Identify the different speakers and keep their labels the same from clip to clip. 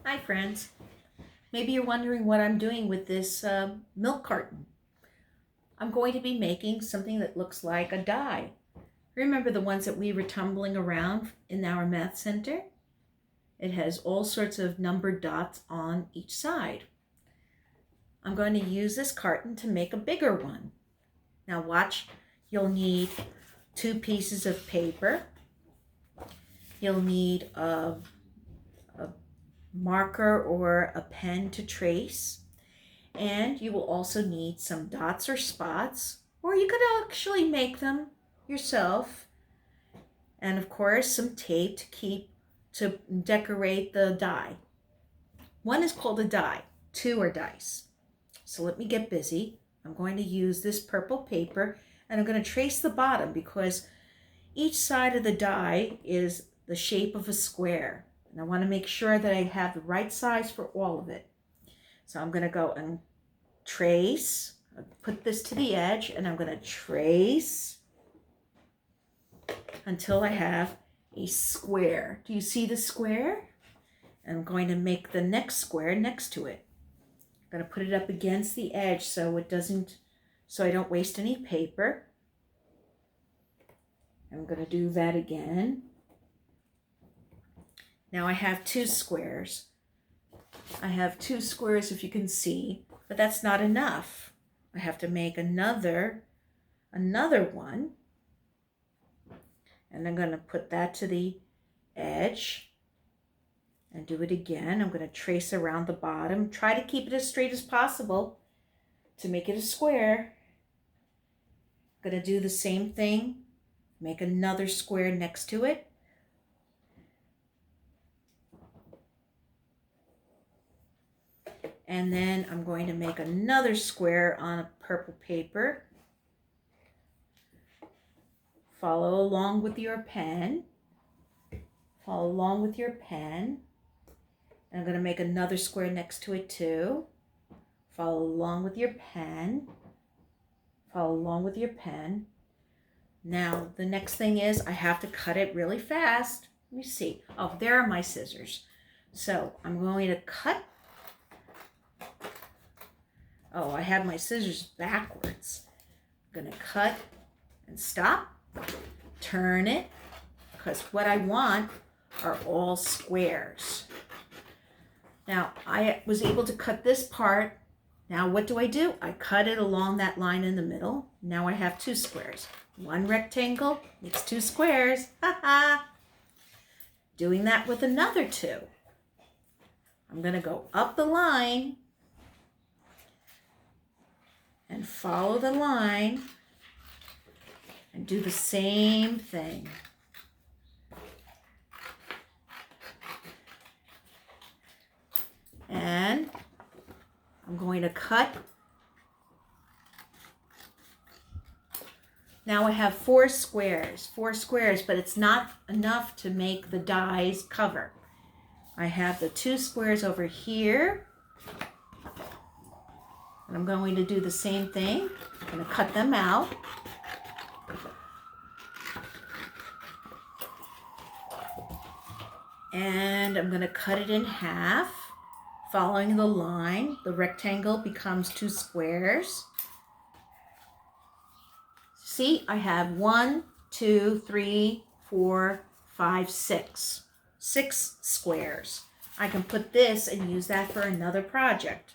Speaker 1: Hi friends. Maybe you're wondering what I'm doing with this milk carton. I'm going to be making something that looks like a die. Remember the ones that we were tumbling around in our math center? It has all sorts of numbered dots on each side. I'm going to use this carton to make a bigger one. Now watch, you'll need 2 pieces of paper. You'll need a marker or a pen to trace. And you will also need some dots or spots, or you could actually make them yourself. And of course, some tape to decorate the die. One is called a die, 2 are dice. So let me get busy. I'm going to use this purple paper and I'm going to trace the bottom because each side of the die is the shape of a square. And I want to make sure that I have the right size for all of it. So I'm going to go and trace, put this to the edge, and I'm going to trace until I have a square. Do you see the square? And I'm going to make the next square next to it. I'm going to put it up against the edge so I don't waste any paper. I'm going to do that again. Now I have 2 squares. I have 2 squares, if you can see, but that's not enough. I have to make another one. And I'm going to put that to the edge and do it again. I'm going to trace around the bottom. Try to keep it as straight as possible to make it a square. I'm going to do the same thing. Make another square next to it. And then I'm going to make another square on a purple paper. Follow along with your pen. Follow along with your pen. And I'm going to make another square next to it too. Follow along with your pen. Follow along with your pen. Now the next thing is I have to cut it really fast. Let me see. Oh, there are my scissors. So I'm going to cut. Oh, I have my scissors backwards. I'm going to cut and stop, turn it, because what I want are all squares. Now, I was able to cut this part. Now, what do? I cut it along that line in the middle. Now I have 2 squares. 1 rectangle makes 2 squares. Ha ha! Doing that with another 2. I'm going to go up the line and follow the line and do the same thing. And I'm going to cut. Now I have 4 squares, but it's not enough to make the dies cover. I have the 2 squares over here. And I'm going to do the same thing. I'm going to cut them out. And I'm going to cut it in half. Following the line, the rectangle becomes 2 squares. See, I have 1, 2, 3, 4, 5, 6. 6 squares. I can put this and use that for another project.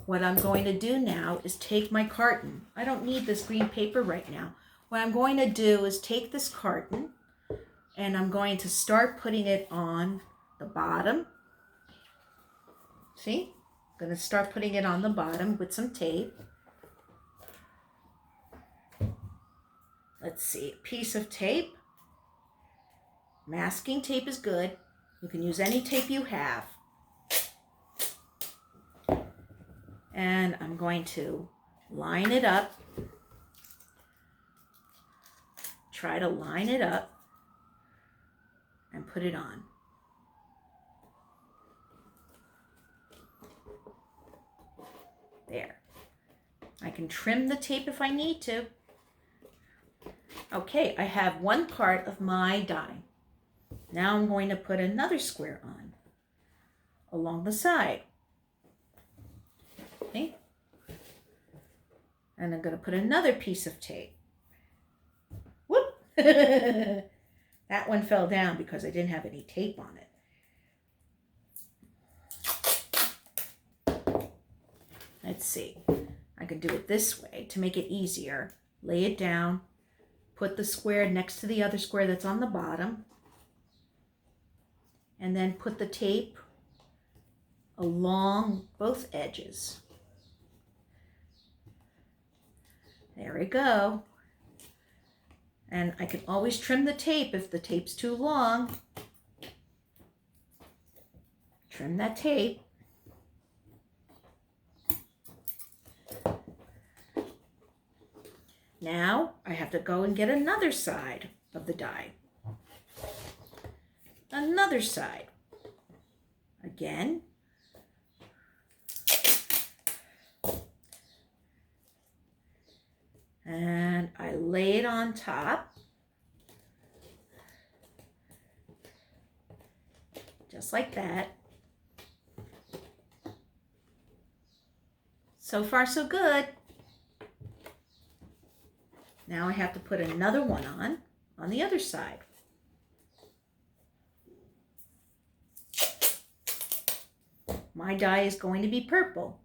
Speaker 1: What I'm going to do now is take my carton. I don't need this green paper right now. What I'm going to do is take this carton and I'm going to start putting it on the bottom. See? I'm going to start putting it on the bottom with some tape. Let's see, a piece of tape. Masking tape is good. You can use any tape you have. And I'm going to line it up. Try to line it up and put it on. There. I can trim the tape if I need to. Okay, I have 1 part of my die. Now I'm going to put another square on. along the side. Okay. And I'm going to put another piece of tape. Whoop! That one fell down because I didn't have any tape on it. Let's see. I can do it this way to make it easier. Lay it down. Put the square next to the other square that's on the bottom. And then put the tape along both edges. There we go. And I can always trim the tape if the tape's too long. Trim that tape. Now I have to go and get another side of the die. Another side. Again. And I lay it on top. Just like that. So far, so good. Now I have to put another one on the other side. My die is going to be purple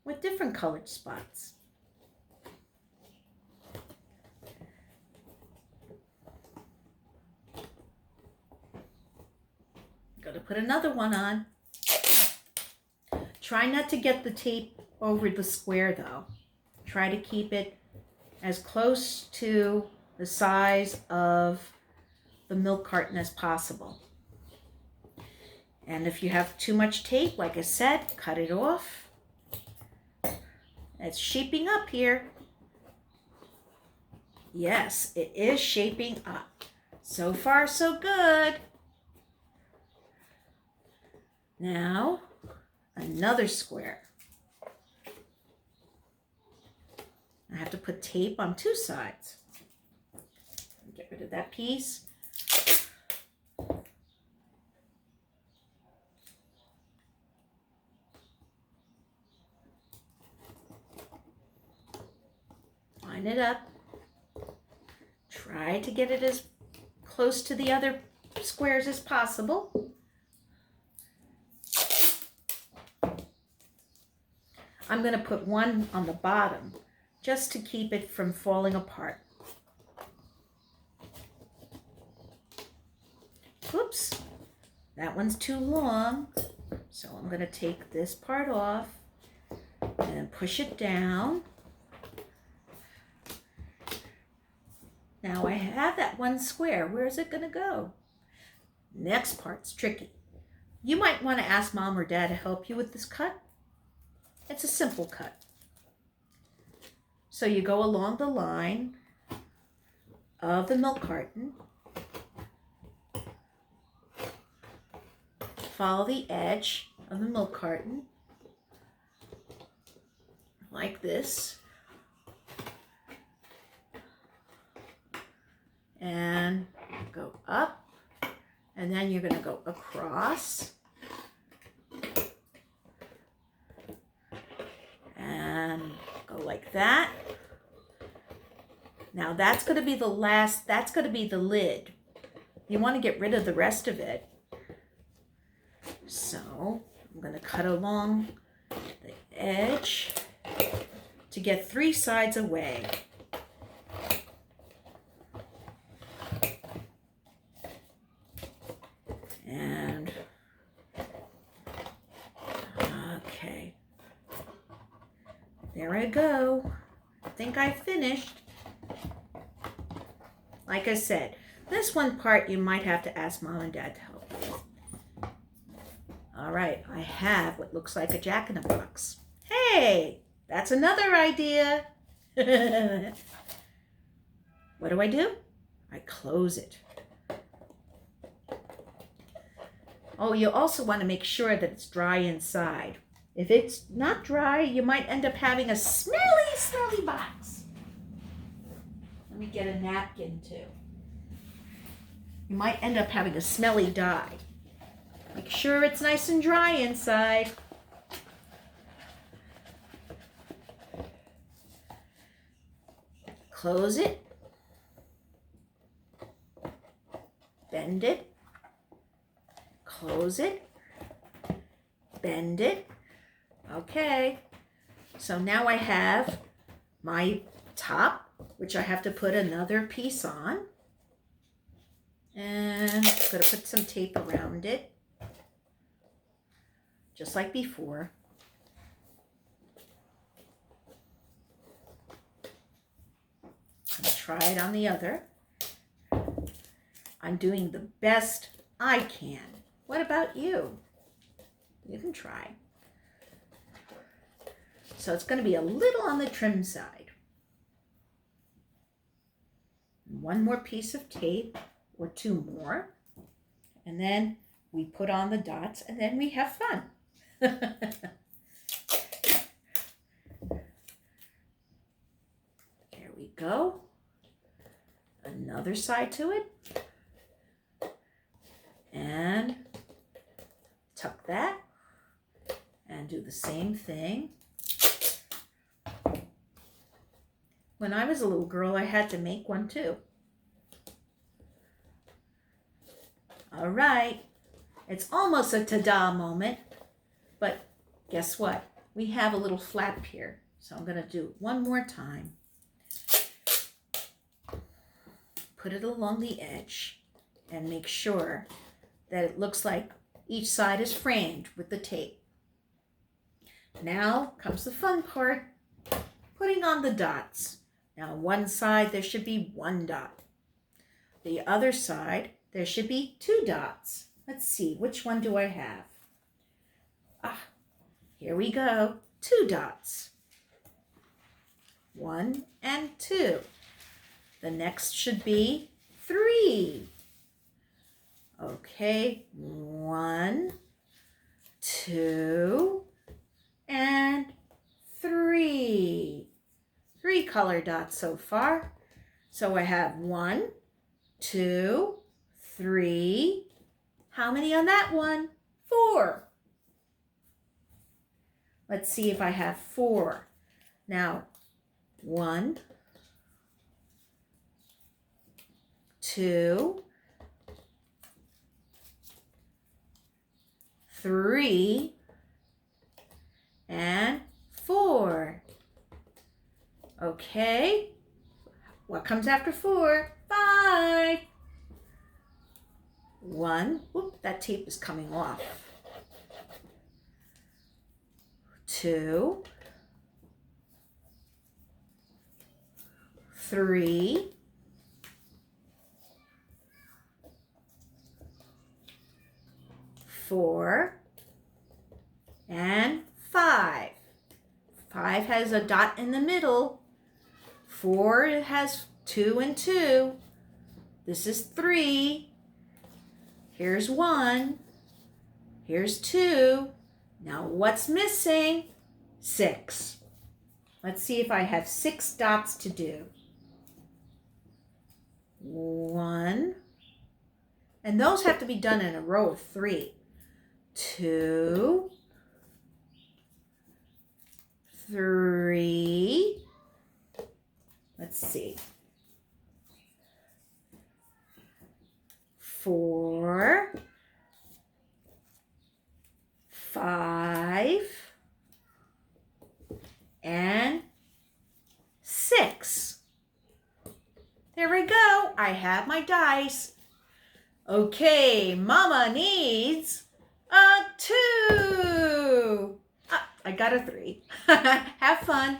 Speaker 1: with different colored spots. Going to put another one on. Try not to get the tape over the square though. Try to keep it as close to the size of the milk carton as possible. And if you have too much tape, like I said, cut it off. It's shaping up here. Yes, it is shaping up. So far, so good. Now, another square. I have to put tape on two sides. Get rid of that piece. Line it up. Try to get it as close to the other squares as possible. I'm going to put one on the bottom just to keep it from falling apart. Oops, that one's too long. So I'm going to take this part off and push it down. Now I have that one square. Where is it going to go? Next part's tricky. You might want to ask Mom or Dad to help you with this cut. It's a simple cut. So you go along the line of the milk carton. Follow the edge of the milk carton like this. And go up, and then you're going to go across and go like that. Now that's going to be the last, that's going to be the lid. You want to get rid of the rest of it. So I'm going to cut along the edge to get 3 sides away. And okay, there I go. I think I finished. Like I said, this one part you might have to ask Mom and Dad to help you with. All right, I have what looks like a jack-in-the-box. Hey, that's another idea. What do? I close it. Oh, you also want to make sure that it's dry inside. If it's not dry, you might end up having a smelly box. Let me get a napkin too. You might end up having a smelly die. Make sure it's nice and dry inside. Close it. Bend it. Close it. Bend it. Okay. So now I have my top, which I have to put another piece on. And I'm going to put some tape around it, just like before. I'm going to try it on the other. I'm doing the best I can. What about you? You can try. So it's going to be a little on the trim side. One more piece of tape, or two more, and then we put on the dots, and then we have fun. There we go. Another side to it, and tuck that, and do the same thing. When I was a little girl, I had to make one too. All right, it's almost a ta-da moment, but guess what? We have a little flap here, so I'm gonna do it one more time. Put it along the edge and make sure that it looks like each side is framed with the tape. Now comes the fun part, putting on the dots. Now one side there should be one dot. The other side there should be two dots. Let's see, which one do I have? Here we go, two dots. 1 and 2. The next should be 3. Okay, 1, 2, and 3. 3 color dots so far. So I have 1, 2, 3. How many on that one? 4. Let's see if I have 4. Now, 1, 2, 3, and 4. Okay, what comes after 4? 5. 1, whoop, that tape is coming off. 2, 3, 4, and 5. 5 has a dot in the middle. 4 it has 2 and 2. This is 3. Here's 1. Here's 2. Now what's missing? 6. Let's see if I have 6 dots to do. 1. And those have to be done in a row of 3. 2. 3. Let's see. 4. 5. And 6. There we go. I have my dice. Okay, Mama needs a 2. I got a 3. Have fun.